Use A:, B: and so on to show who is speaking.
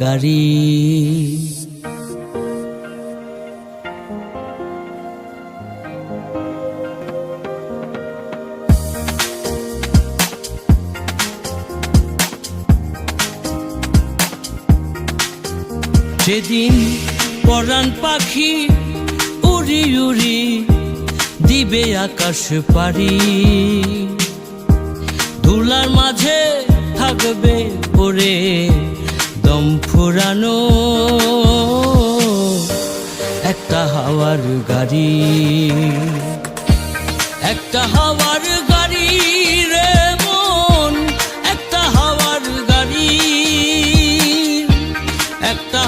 A: গাড়ি সেদিন পরাণ পাখি উড়ি উড়ি দিবে আকাশ পারি, ধুলার মাঝে থাকবে পড়ে দম ফুরানো একটা হাওয়ার গাড়ি, একটা হাওয়ার গাড়ি রে মন, একটা হাওয়ার গাড়ি, একটা